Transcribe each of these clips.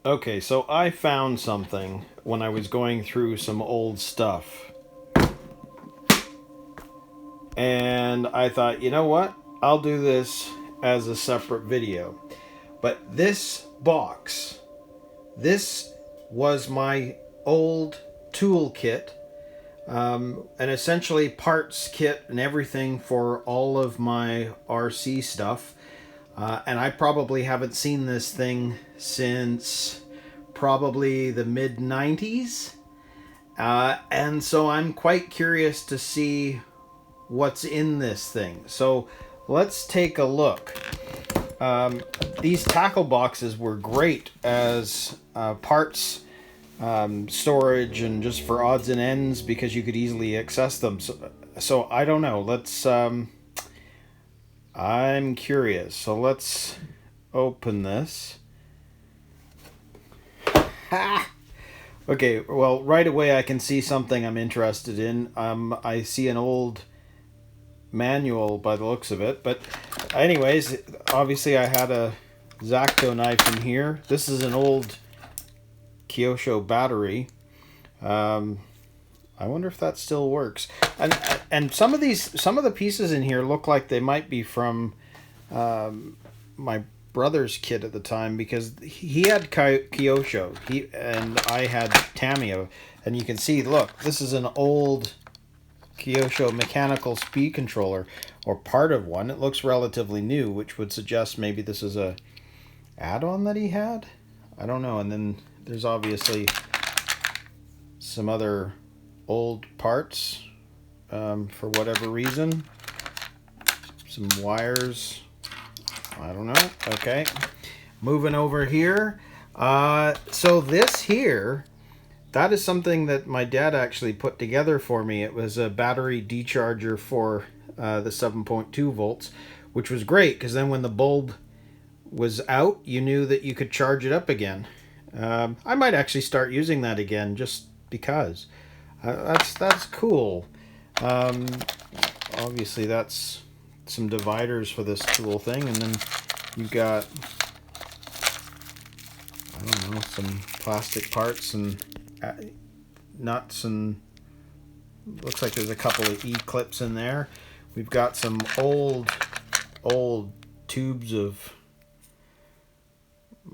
Okay, so I found something when I was going through some old stuff. And I thought, you know what? I'll do this as a separate video. But this box, this was my old tool kit, and essentially parts kit and everything for all of my RC stuff. And I probably haven't seen this thing since probably the mid 90s. And so I'm quite curious to see what's in this thing. So let's take a look. These tackle boxes were great as parts storage and just for odds and ends because you could easily access them. So I don't know. Let's. I'm curious. So let's open this. Ha! Okay, well, right away I can see something I'm interested in. I see an old manual by the looks of it. But anyways, obviously I had a X-Acto knife in here. This is an old Kyosho battery. I wonder if that still works. And some of the pieces in here look like they might be from my brother's kit at the time, because he had Kyosho, and I had Tamiya, and you can see, look, this is an old Kyosho mechanical speed controller, or part of one. It looks relatively new, which would suggest maybe this is a add-on that he had. I don't know. And then there's obviously some other old parts for whatever reason. Some wires. I don't know. Okay. Moving over here. So this here, that is something that my dad actually put together for me. It was a battery decharger for the 7.2 volts, which was great because then when the bulb was out, you knew that you could charge it up again. I might actually start using that again just because. That's cool. Obviously, that's some dividers for this tool thing, and then you've got, I don't know, some plastic parts and nuts, and looks like there's a couple of E-clips in there. We've got some old tubes of,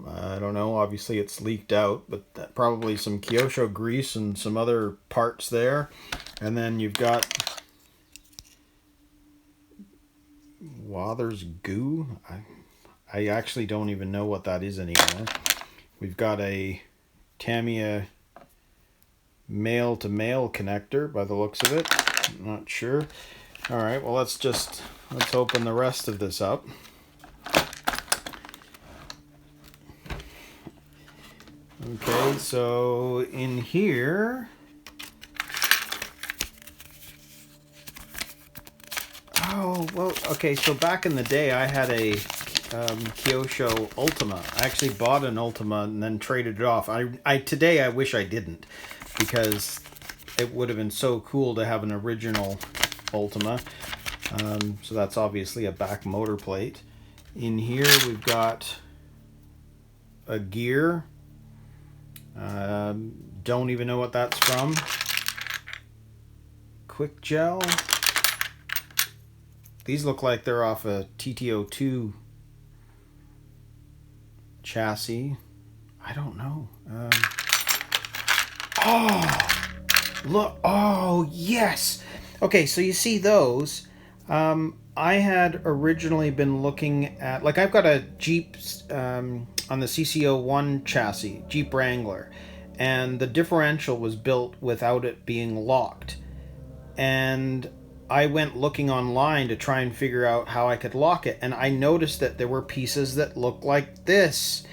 I don't know, obviously it's leaked out, but probably some Kyosho grease and some other parts there. And then you've got Wather's goo. I actually don't even know what that is anymore. We've got a Tamiya male-to-male connector by the looks of it. I'm not sure. All right, well, let's open the rest of this up. Okay, so in here, oh, well, okay, so back in the day I had a Kyosho Ultima. I actually bought an Ultima and then traded it off. Today I wish I didn't, because it would have been so cool to have an original Ultima. So that's obviously a back motor plate. In here we've got a gear. Don't even know what that's from. Quick gel. These look like they're off a TTO2 chassis. I don't know. Oh, look. Oh, yes. Okay, so you see those. I had originally been looking at, like, I've got a Jeep on the CC01 chassis, Jeep Wrangler, and the differential was built without it being locked. And I went looking online to try and figure out how I could lock it, and I noticed that there were pieces that look like this,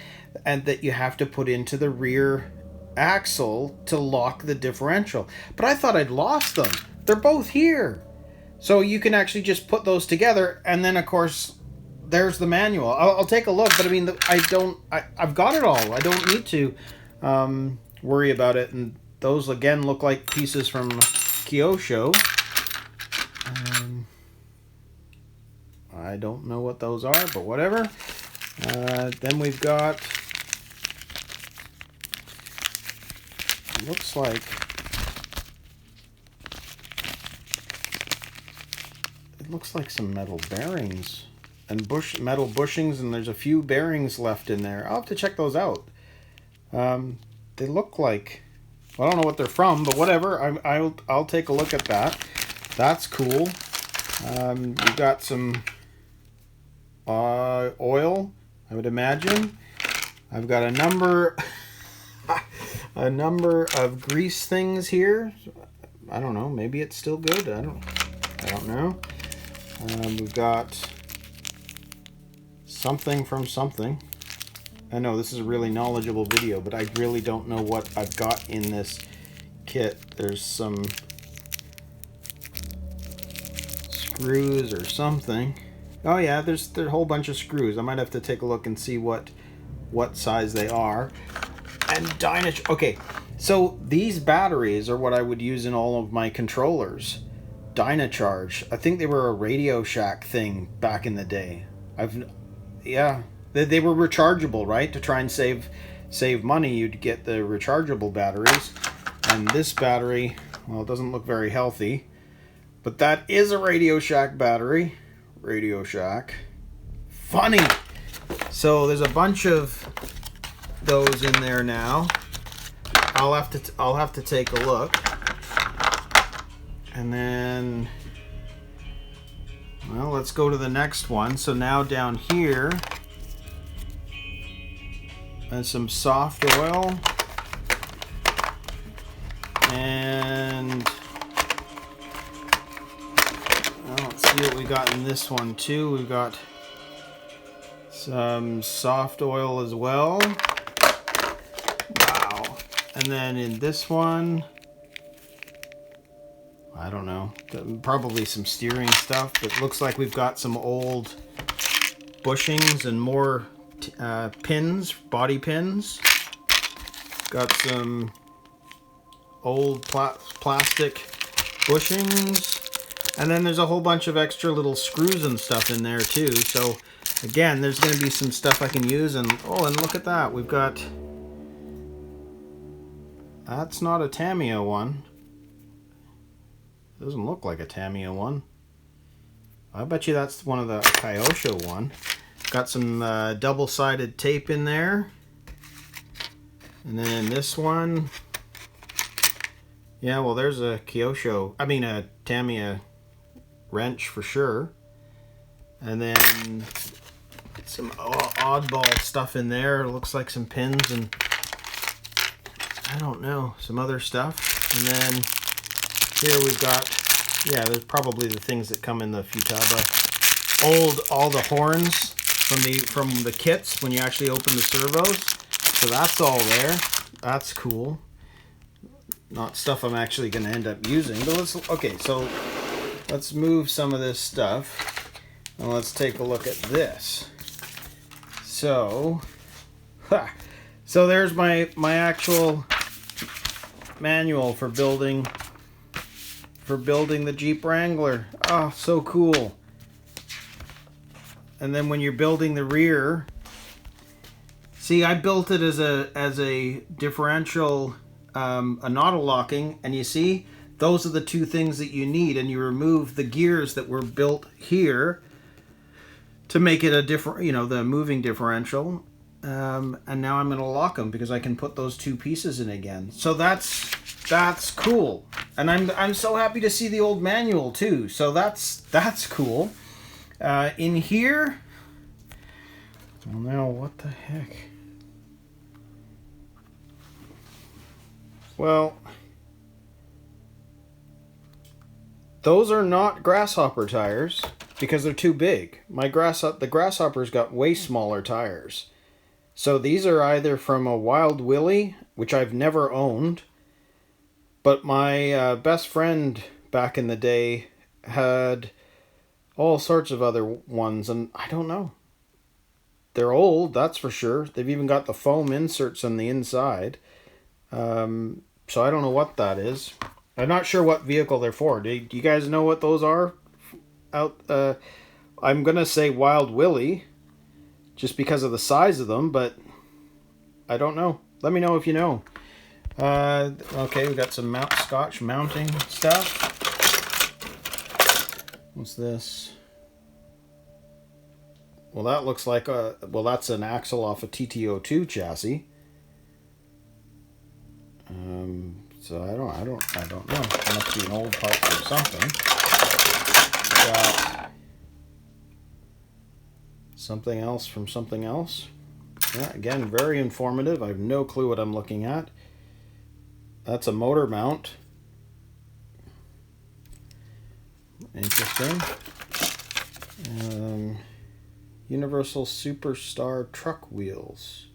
and that you have to put into the rear axle to lock the differential. But I thought I'd lost them. They're both here. So you can actually just put those together, and then of course there's the manual. I'll take a look, but I mean, I've got it all. I don't need to worry about it. And those again look like pieces from Kyosho. I don't know what those are, but whatever. Then we've got looks like some metal bearings and metal bushings, and there's a few bearings left in there. I'll have to check those out. They look like, I don't know what they're from, but whatever. I'll take a look at that. That's cool. We've got some oil, I would imagine. I've got a number of grease things here. I don't know. Maybe it's still good. I don't know. We've got something from something. I know this is a really knowledgeable video, but I really don't know what I've got in this kit. There's some screws or something. Oh yeah, there's a whole bunch of screws. I might have to take a look and see what size they are. And okay, so these batteries are what I would use in all of my controllers. Dynacharge. I think they were a Radio Shack thing back in the day. They were rechargeable, right? To try and save money, you'd get the rechargeable batteries. And this battery, well, it doesn't look very healthy, but that is a Radio Shack battery. Radio Shack. Funny. So there's a bunch of those in there now. I'll have to take a look. And then, well, let's go to the next one. So now down here, and some soft oil, and let's see what we got in this one too. We've got some soft oil as well. Wow. And then in this one, I don't know, probably some steering stuff, but looks like we've got some old bushings and more pins, body pins. Got some old plastic bushings, and then there's a whole bunch of extra little screws and stuff in there too. So again, there's going to be some stuff I can use. And and look at that, we've got, that's not a Tamiya one. Doesn't look like a Tamiya one. I bet you that's one of the Kyosho one. Got some double-sided tape in there. And then this one, yeah, well, there's a a Tamiya wrench for sure. And then some oddball stuff in there. It looks like some pins and I don't know, some other stuff. And then here we've got, yeah, there's probably the things that come in the Futaba. All the horns from the kits when you actually open the servos. So that's all there. That's cool. Not stuff I'm actually going to end up using. But let's move some of this stuff and let's take a look at this. So there's my actual manual for building the Jeep Wrangler. Oh, so cool. And then when you're building the rear, see, I built it as a differential, a noddle locking, and you see, those are the two things that you need, and you remove the gears that were built here to make it a different, the moving differential. And now I'm going to lock them because I can put those two pieces in again. So that's cool. And I'm so happy to see the old manual too. So that's cool. In here, well, now what the heck? Well, those are not grasshopper tires because they're too big. The grasshopper's got way smaller tires. So these are either from a Wild Willie, which I've never owned, but my best friend back in the day had all sorts of other ones, and I don't know. They're old, that's for sure. They've even got the foam inserts on the inside. So I don't know what that is. I'm not sure what vehicle they're for. Do you guys know what those are? I'm going to say Wild Willie, just because of the size of them, but I don't know. Let me know if you know. Okay, we got some Scotch mounting stuff. What's this? Well, that looks like that's an axle off a TTO2 chassis. So I don't know. It must be an old part or something. Got something else from something else. Yeah, again, very informative. I have no clue what I'm looking at. That's a motor mount. Interesting. Universal Superstar truck wheels.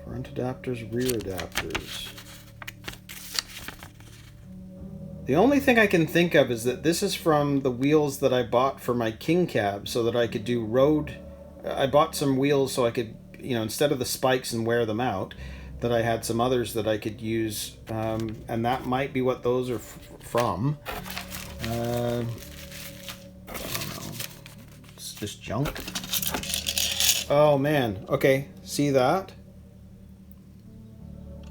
Front adapters, rear adapters. The only thing I can think of is that this is from the wheels that I bought for my King Cab so that I could do road. I bought some wheels so I could, instead of the spikes and wear them out, that I had some others that I could use. And that might be what those are from. I don't know. It's just junk. Oh man. Okay. See that?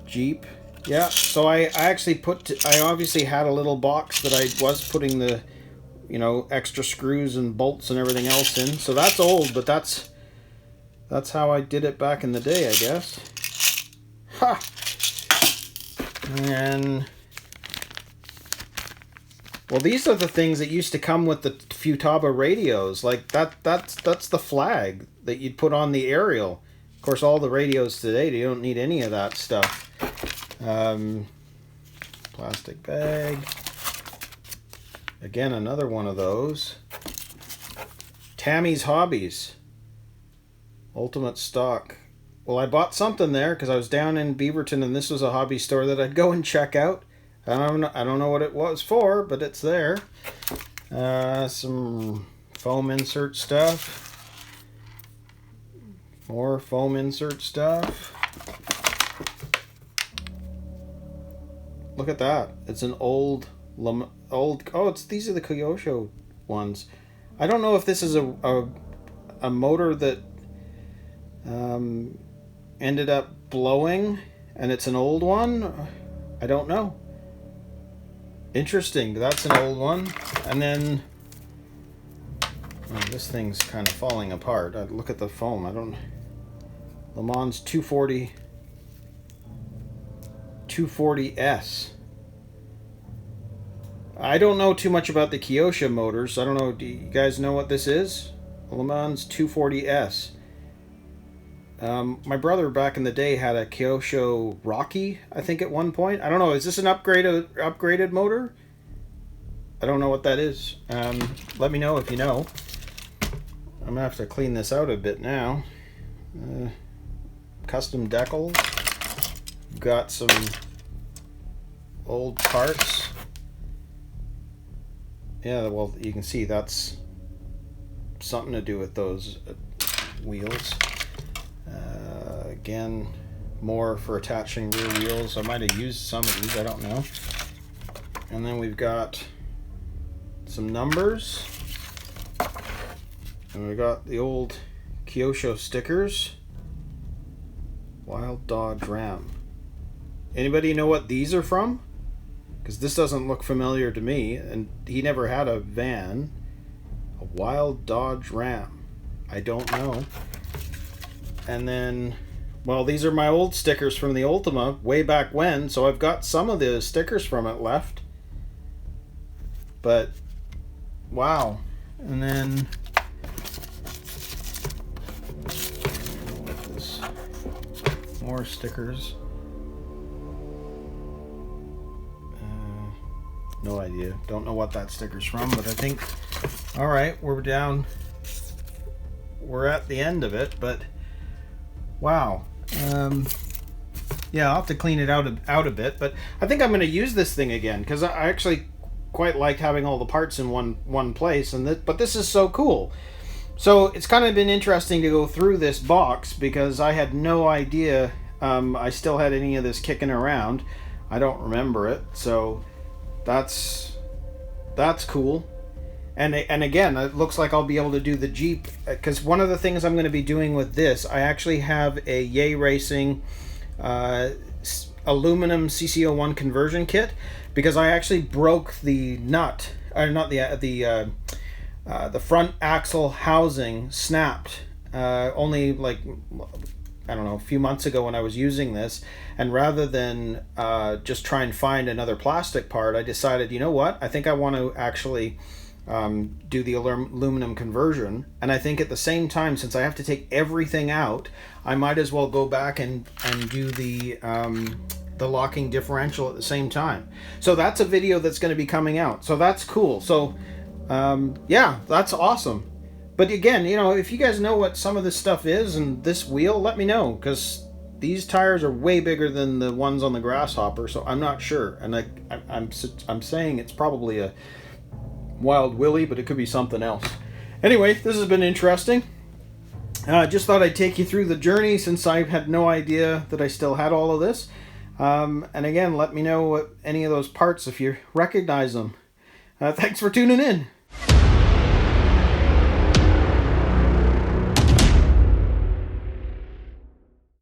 Jeep. Yeah, so I actually I obviously had a little box that I was putting the, extra screws and bolts and everything else in. So that's old, but that's how I did it back in the day, I guess. Ha! And, well, these are the things that used to come with the Futaba radios. Like, that's the flag that you'd put on the aerial. Of course, all the radios today, they don't need any of that stuff. Plastic bag. Again, another one of those. Tammy's Hobbies. Ultimate stock. Well, I bought something there because I was down in Beaverton and this was a hobby store that I'd go and check out. I don't know what it was for, but it's there. Some foam insert stuff. More foam insert stuff. Look at that. It's an old. Oh, these are the Kyosho ones. I don't know if this is a motor that ended up blowing and it's an old one. I don't know. Interesting. That's an old one. And then this thing's kind of falling apart. Look at the foam. Le Mans 240S. I don't know too much about the Kyosho motors. I don't know. Do you guys know what this is? Le Mans 240S. My brother back in the day had a Kyosho Rocky, I think, at one point. I don't know. Is this an upgraded motor? I don't know what that is. Let me know if you know. I'm going to have to clean this out a bit now. Custom decals. Got some old parts. Yeah, well, you can see that's something to do with those wheels. Again, more for attaching rear wheels. I might have used some of these, I don't know. And then we've got some numbers. And we got the old Kyosho stickers. Wild Dodge Ram. Anybody know what these are from? Because this doesn't look familiar to me, and he never had a van. A Wild Dodge Ram. I don't know. And then, well, these are my old stickers from the Ultima way back when, so I've got some of the stickers from it left. But, wow. And then, more stickers. No idea. Don't know what that sticker's from, but I think, all right, we're down. We're at the end of it, but wow. Yeah, I'll have to clean it out a bit, but I think I'm going to use this thing again because I actually quite like having all the parts in one place, but this is so cool. So it's kind of been interesting to go through this box because I had no idea I still had any of this kicking around. I don't remember it, so that's cool. And again, it looks like I'll be able to do the Jeep, because one of the things I'm going to be doing with this, I actually have a Yay Racing aluminum CC01 conversion kit, because I actually broke the nut, or not the front axle housing snapped only like, I don't know, a few months ago when I was using this. And rather than just try and find another plastic part, I decided, you know what, I think I want to actually do the aluminum conversion. And I think at the same time, since I have to take everything out, I might as well go back and do the locking differential at the same time. So that's a video that's going to be coming out. So that's cool. So yeah, that's awesome. But again, you know, if you guys know what some of this stuff is and this wheel, let me know, because these tires are way bigger than the ones on the Grasshopper, so I'm not sure. And I'm saying it's probably a Wild Willie, but it could be something else. Anyway, this has been interesting. Just thought I'd take you through the journey, since I had no idea that I still had all of this. And again, let me know what any of those parts, if you recognize them. Thanks for tuning in.